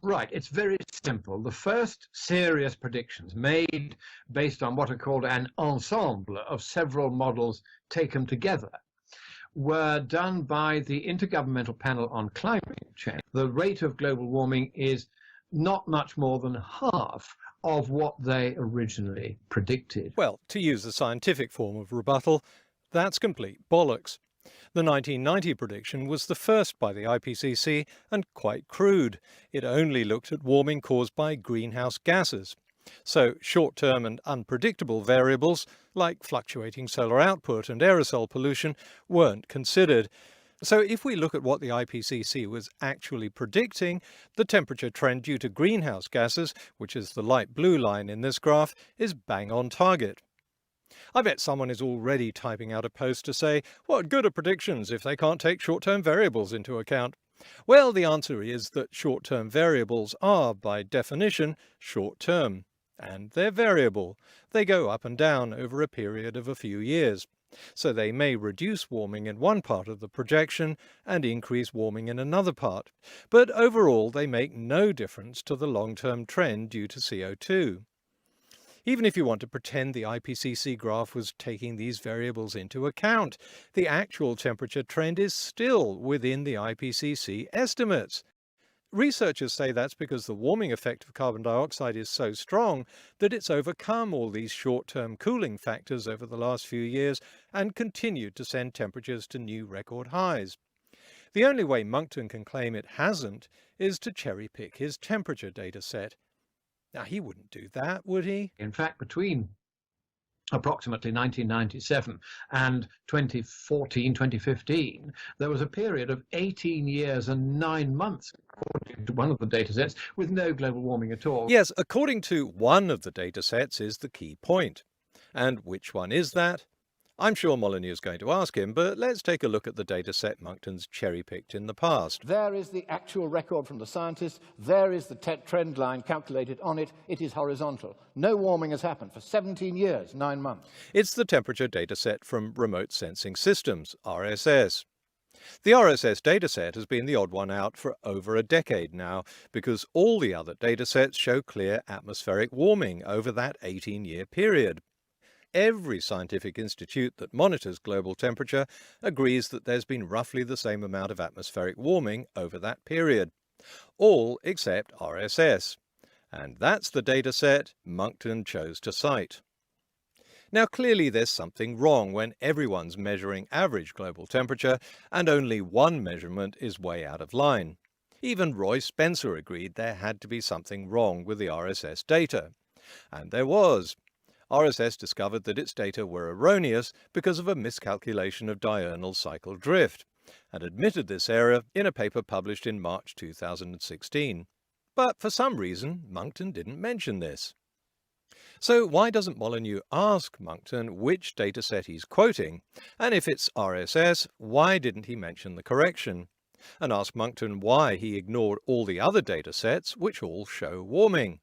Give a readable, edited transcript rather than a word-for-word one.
Right, it's very simple. The first serious predictions made based on what are called an ensemble of several models taken together were done by the Intergovernmental Panel on Climate Change. The rate of global warming is not much more than half of what they originally predicted. Well, to use a scientific form of rebuttal, that's complete bollocks. The 1990 prediction was the first by the IPCC and quite crude. It only looked at warming caused by greenhouse gases. So short-term and unpredictable variables like fluctuating solar output and aerosol pollution weren't considered. So if we look at what the IPCC was actually predicting, the temperature trend due to greenhouse gases, which is the light blue line in this graph, is bang on target. I bet someone is already typing out a post to say, what good are predictions if they can't take short-term variables into account? Well, the answer is that short-term variables are, by definition, short-term. And they're variable. They go up and down over a period of a few years. So they may reduce warming in one part of the projection and increase warming in another part. But overall, they make no difference to the long-term trend due to CO2. Even if you want to pretend the IPCC graph was taking these variables into account, the actual temperature trend is still within the IPCC estimates. Researchers say that's because the warming effect of carbon dioxide is so strong that it's overcome all these short-term cooling factors over the last few years and continued to send temperatures to new record highs. The only way Monckton can claim it hasn't is to cherry-pick his temperature data set. Now, he wouldn't do that, would he? In fact, between approximately 1997 and 2014, 2015, there was a period of 18 years and 9 months, according to one of the data sets, with no global warming at all. Yes, according to one of the data sets is the key point. And which one is that? I'm sure Molyneux is going to ask him, but let's take a look at the data set Monckton's cherry-picked in the past. There is the actual record from the scientists. There is the trend line calculated on it. It is horizontal. No warming has happened for 17 years, 9 months. It's the temperature data set from Remote Sensing Systems, RSS. The RSS dataset has been the odd one out for over a decade now, because all the other datasets show clear atmospheric warming over that 18-year period. Every scientific institute that monitors global temperature agrees that there's been roughly the same amount of atmospheric warming over that period. All except RSS. And that's the dataset Monckton chose to cite. Now, clearly there's something wrong when everyone's measuring average global temperature and only one measurement is way out of line. Even Roy Spencer agreed there had to be something wrong with the RSS data. And there was. RSS discovered that its data were erroneous because of a miscalculation of diurnal cycle drift, and admitted this error in a paper published in March 2016. But for some reason, Monckton didn't mention this. So why doesn't Molyneux ask Monckton which dataset he's quoting? And if it's RSS, why didn't he mention the correction? And ask Monckton why he ignored all the other datasets which all show warming?